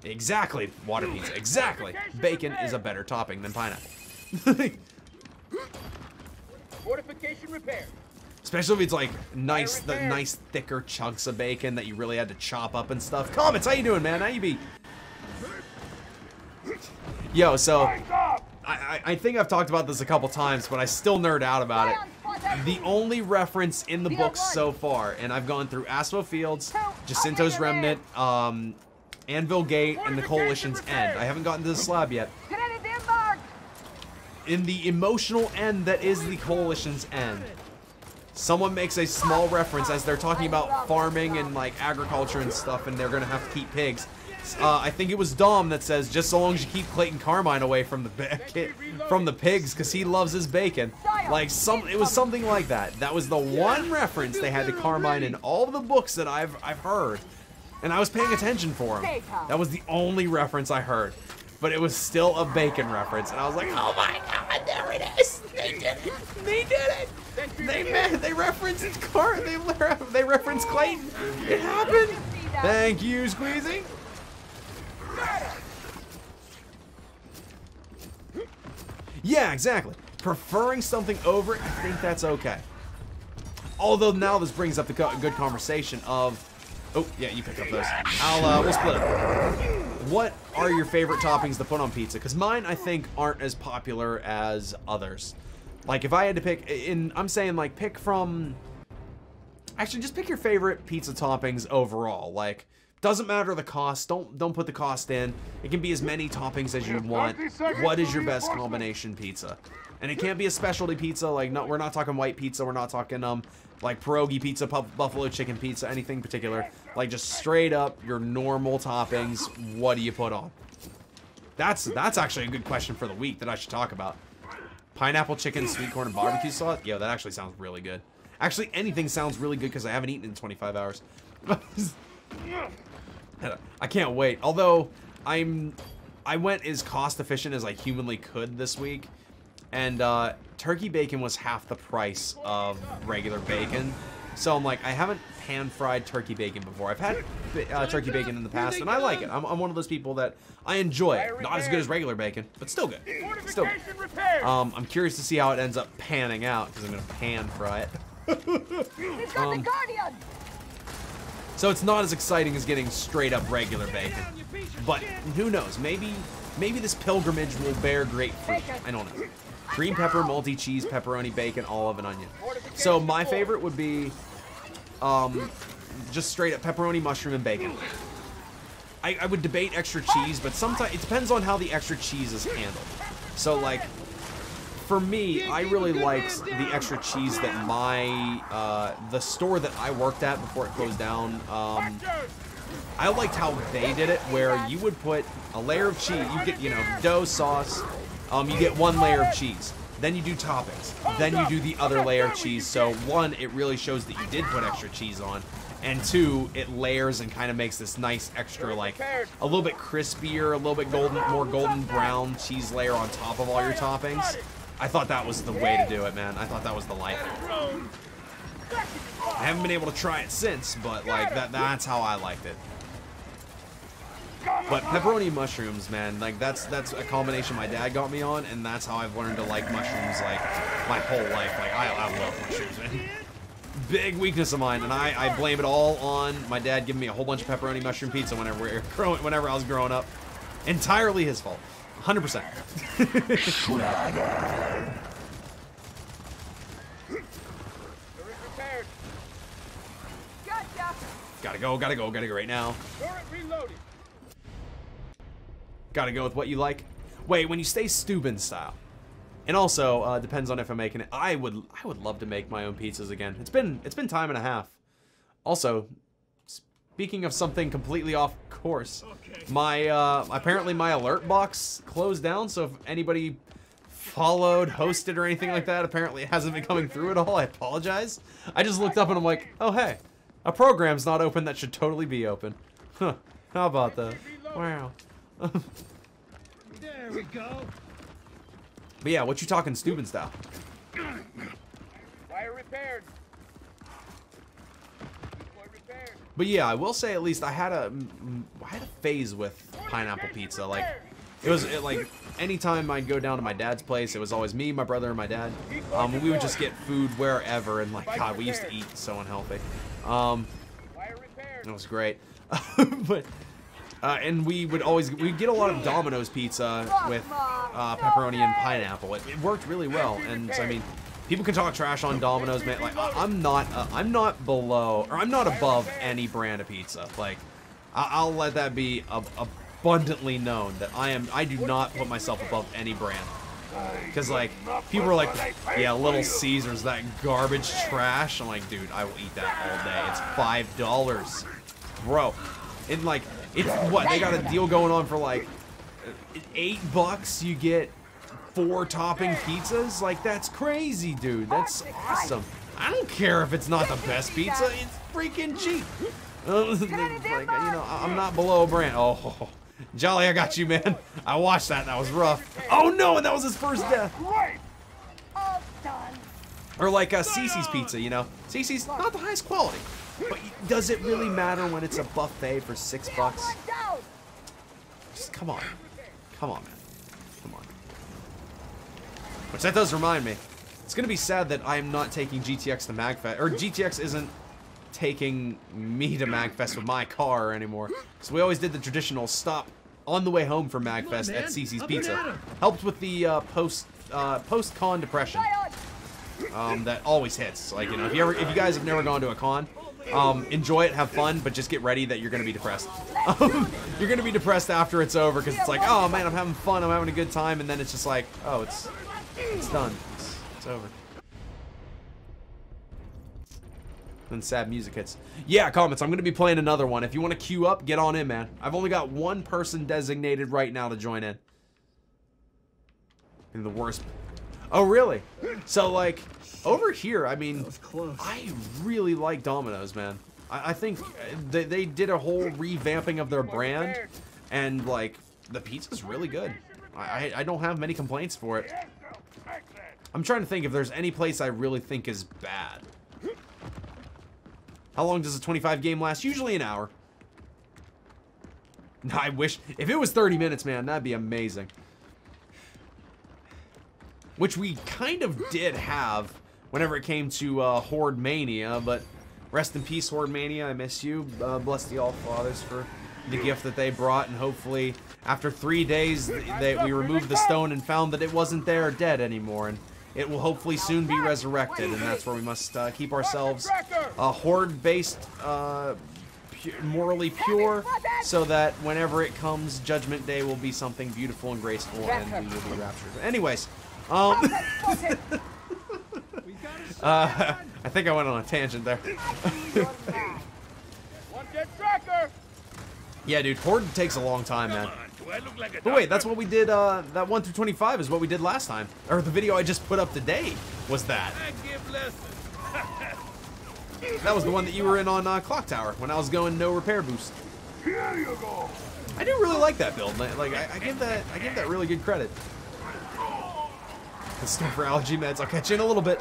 Exactly, water pizza. Exactly. Bacon is a better topping than pineapple. Fortification repaired. Especially if it's like nice thicker chunks of bacon that you really had to chop up and stuff. Comets, how you doing, man? How you be? Yo, so I think I've talked about this a couple times, but I still nerd out about it. The only reference in the books so far, and I've gone through Aspo Fields, Jacinto's Remnant, Anvil Gate, and the Coalition's End. I haven't gotten to the slab yet. In the emotional end that is the Coalition's End, someone makes a small reference as they're talking about farming and like agriculture and stuff, and they're gonna have to keep pigs. I think it was Dom that says, just so long as you keep Clayton Carmine away from the pigs, because he loves his bacon. Like, it was something like that. That was the one reference they had to Carmine in all the books that I've heard. And I was paying attention for him. That was the only reference I heard. But it was still a bacon reference. And I was like, oh my god, there it is. They did it. They did it. They referenced they referenced Clayton. It happened. Thank you, Squeezy. Yeah, exactly. Preferring something over it, I think that's okay. Although now this brings up the good conversation of, oh yeah, you pick up those. We'll split it. What are your favorite toppings to put on pizza? Because mine, I think, aren't as popular as others. Like, if I had to pick, I'm saying like pick from, actually just pick your favorite pizza toppings overall. Like, Doesn't matter the cost. Don't put the cost in. It can be as many toppings as you want. What is your best combination pizza? And it can't be a specialty pizza. Like, no, we're not talking white pizza. We're not talking like pierogi pizza, buffalo chicken pizza, anything particular. Like, just straight up your normal toppings. What do you put on? That's actually a good question for the week that I should talk about. Pineapple chicken, sweet corn, and barbecue sauce. Yo, that actually sounds really good. Actually, anything sounds really good because I haven't eaten in 25 hours. I can't wait. Although I went as cost efficient as I humanly could this week, and turkey bacon was half the price of regular bacon. So I'm like, I haven't pan-fried turkey bacon before. I've had turkey bacon in the past, and I like it. I'm one of those people that I enjoy it. Not as good as regular bacon, but still good. Still good. I'm curious to see how it ends up panning out because I'm gonna pan-fry it. He's got the Guardian! So it's not as exciting as getting straight up regular bacon. But who knows? Maybe this pilgrimage will bear great fruit. I don't know. Green pepper, multi-cheese, pepperoni, bacon, olive, and onion. So my favorite would be just straight up pepperoni, mushroom, and bacon. I would debate extra cheese, but sometimes it depends on how the extra cheese is handled. So like, for me, I really liked the extra cheese that the store that I worked at before it closed down, I liked how they did it, where you would put a layer of cheese, you get, you know, dough, sauce, you get one layer of cheese, then you do toppings, then you do the other layer of cheese, so one, it really shows that you did put extra cheese on, and two, it layers and kind of makes this nice extra, like, a little bit crispier, a little bit more golden brown cheese layer on top of all your toppings. I thought that was the way to do it, man. I thought that was the life. I haven't been able to try it since, but like that's how I liked it. But pepperoni and mushrooms, man, like that's a combination my dad got me on, and that's how I've learned to like mushrooms like my whole life. Like I love mushrooms, man. Big weakness of mine, and I blame it all on my dad giving me a whole bunch of pepperoni mushroom pizza whenever I was growing up. Entirely his fault. 100%. Gotta go right now. Gotta go with what you like. Wait, when you stay Steuben style. And also, depends on if I'm making it. I would love to make my own pizzas again. It's been time and a half. Also, speaking of something completely off course, my apparently my alert box closed down, so if anybody followed, hosted, or anything like that, apparently it hasn't been coming through at all. I apologize. I just looked up and I'm like, oh hey, a program's not open that should totally be open. Huh, how about that? Wow. There we go. But yeah, what you talking Steuben style? Wire repaired. But yeah, I will say at least I had a phase with pineapple pizza. Like like anytime I'd go down to my dad's place, it was always me, my brother, and my dad. We would just get food wherever, and like God, we used to eat so unhealthy. It was great. But and we'd get a lot of Domino's pizza with pepperoni and pineapple. It worked really well, and I mean, people can talk trash on Domino's, man. Like I'm not below, or I'm not above any brand of pizza. Like I'll let that be abundantly known that I do not put myself above any brand. Because like people are like, yeah, Little Caesars, that garbage trash. I'm like, dude, I will eat that all day. It's $5, bro. And like, it's what they got a deal going on for like $8. You get 4 topping pizzas. Like that's crazy, dude. That's awesome. I don't care if it's not the best pizza. It's freaking cheap. Like, you know, I'm not below a brand. Oh, Jolly, I got you, man. I watched that. That was rough. Oh no, and that was his first death. Or like Cece's pizza, you know. Cece's not the highest quality, but does it really matter when it's a buffet for $6? Just come on, man. Come on. Which that does remind me, it's gonna be sad that I am not taking GTX to MagFest, or GTX isn't taking me to MagFest with my car anymore. Because we always did the traditional stop on the way home from MagFest at Cece's Pizza. Helped with the post-con depression. That always hits. Like, you know, if you guys have never gone to a con, Enjoy it, have fun, but just get ready that you're going to be depressed. You're going to be depressed after it's over because it's like, oh man, I'm having fun, I'm having a good time, and then it's just like, oh, it's done. It's over. Then sad music hits. Yeah, comments. I'm going to be playing another one. If you want to queue up, get on in, man. I've only got one person designated right now to join in. And the worst. Oh, really? So, like, over here, I mean, I really like Domino's, man. I think they did a whole revamping of their brand, and, like, the pizza's really good. I don't have many complaints for it. I'm trying to think if there's any place I really think is bad. How long does a 25 game last? Usually an hour. I wish... If it was 30 minutes, man, that'd be amazing. Which we kind of did have whenever it came to Horde Mania, but rest in peace, Horde Mania. I miss you. Bless the All-Fathers for the gift that they brought, and hopefully after 3 days we removed the stone and found that it wasn't there dead anymore, and it will hopefully soon be resurrected, and that's where we must keep ourselves Horde-based, morally pure, so that whenever it comes, Judgment Day will be something beautiful and graceful, and we will be raptured. Anyways, I think I went on a tangent there. Yeah, dude, Horde takes a long time, man. But wait, that's what we did, that 1 through 25 is what we did last time. Or the video I just put up today was that. That was the one that you were in on Clock Tower when I was going no repair boost. I do really like that build. Like I give that really good credit. The store for allergy meds. I'll catch you in a little bit.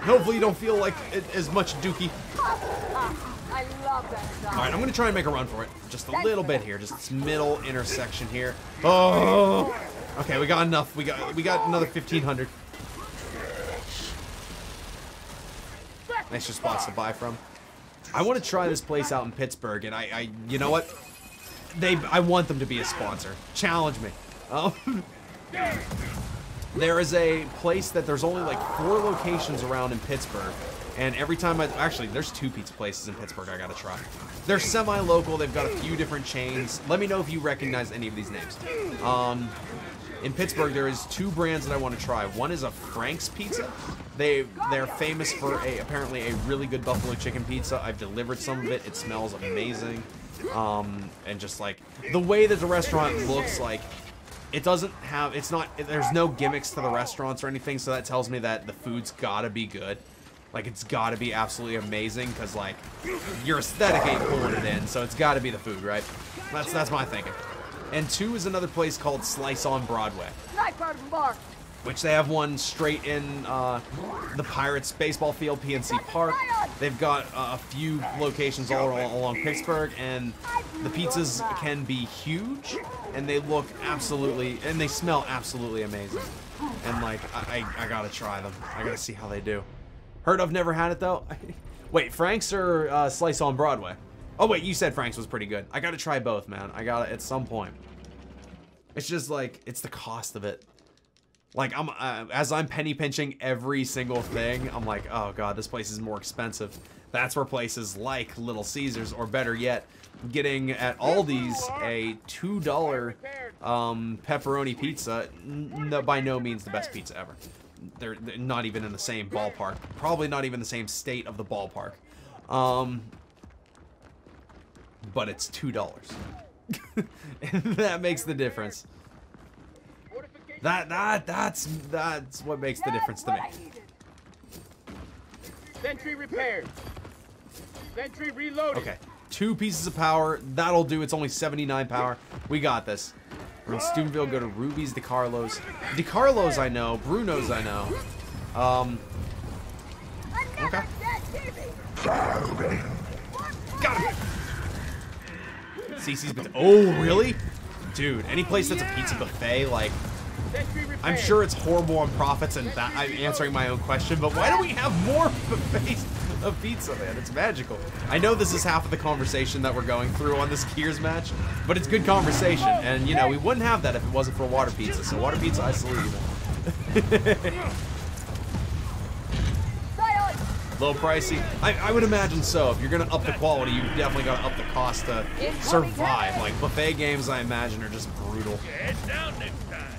Hopefully you don't feel like as much dookie. I love that. Alright, I'm gonna try and make a run for it. Just a little bit here. Just this middle intersection here. Oh! Okay, we got enough. We got another 1,500. Nice spots to buy from. I want to try this place out in Pittsburgh, and I you know what? I want them to be a sponsor. Challenge me. There is a place that there's only like 4 locations around in Pittsburgh. And every time actually, there's 2 pizza places in Pittsburgh I gotta try. They're semi-local, they've got a few different chains. Let me know if you recognize any of these names. In Pittsburgh, there is 2 brands that I want to try. One is a Frank's Pizza. They're famous for apparently a really good buffalo chicken pizza. I've delivered some of it. It smells amazing. And just like, the way that the restaurant looks like, there's no gimmicks to the restaurants or anything, so that tells me that the food's gotta be good. Like, it's gotta be absolutely amazing, because, like, your aesthetic ain't pulling it in, so it's gotta be the food, right? That's my thinking. And 2 is another place called Slice on Broadway, which they have one straight in the Pirates baseball field, PNC Park. They've got a few locations all along Pittsburgh, and the pizzas can be huge, and they look absolutely, and they smell absolutely amazing. And, like, I gotta try them. I gotta see how they do. Heard of, never had it though. Wait, Frank's or Slice on Broadway? Oh wait, you said Frank's was pretty good. I gotta try both, man. I gotta at some point. It's just like, it's the cost of it. Like, as I'm penny pinching every single thing, I'm like, oh god, this place is more expensive. That's where places like Little Caesars, or better yet, getting at Aldi's a $2 pepperoni pizza. By no means the best pizza ever. They're not even in the same ballpark. Probably not even the same state of the ballpark. But it's $2. And that makes the difference. That's what makes the difference to me. Sentry repaired. Sentry reloaded. Okay, 2 pieces of power. That'll do. It's only 79 power. We got this. We're in Steubenville, go to Ruby's, DeCarlo's. DeCarlo's I know, Bruno's I know. Okay. Got him! CC's but oh, really? Dude, any place that's a pizza buffet, like, I'm sure it's horrible on profits, and that I'm answering my own question, but why don't we have more buffets of pizza, man? It's magical. I know this is half of the conversation that we're going through on this Gears match, but it's good conversation, and you know, we wouldn't have that if it wasn't for Water Pizza. So Water Pizza, I salute you, man. Low pricey? I would imagine so. If you're gonna up the quality, you definitely gotta up the cost to survive. Like, buffet games, I imagine, are just brutal. Head down next time.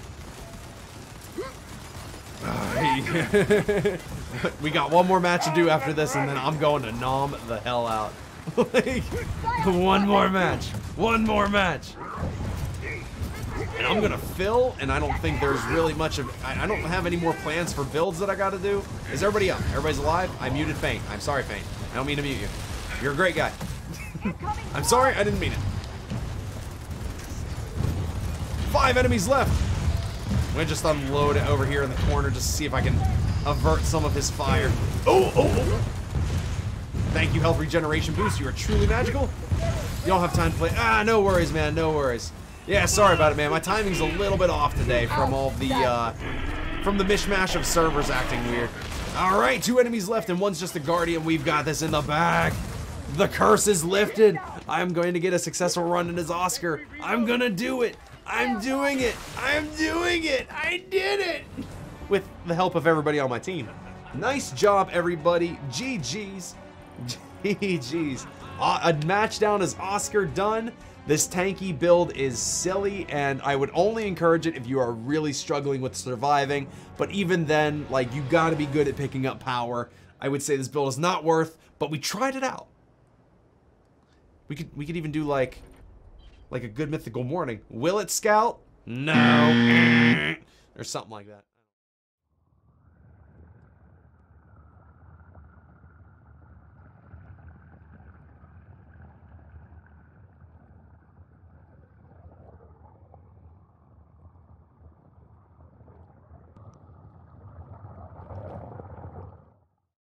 We got one more match to do after this, and then I'm going to nom the hell out. Like, one more match. One more match. And I'm gonna fill, and I don't think there's really much of... I don't have any more plans for builds that I gotta do. Is everybody up? Everybody's alive? I muted Faint. I'm sorry, Faint. I don't mean to mute you. You're a great guy. I'm sorry, I didn't mean it. 5 enemies left. I'm gonna just unload it over here in the corner just to see if I can avert some of his fire. Oh! Thank you, health regeneration boost. You are truly magical. You don't have time to play. Ah, no worries, man. No worries. Yeah, sorry about it, man. My timing's a little bit off today from all the, from the mishmash of servers acting weird. All right, 2 enemies left, and one's just a guardian. We've got this in the bag. The curse is lifted. I'm going to get a successful run in his Oscar. I'm gonna do it. I'm doing it. I'm doing it. I did it. With the help of everybody on my team. Nice job, everybody. GG's. GG's. A match down is Oscar done. This tanky build is silly, and I would only encourage it if you are really struggling with surviving. But even then, like, you gotta be good at picking up power. I would say this build is not worth, but we tried it out. We could even do like a good mythical morning. Will it, Scout? No. Or something like that.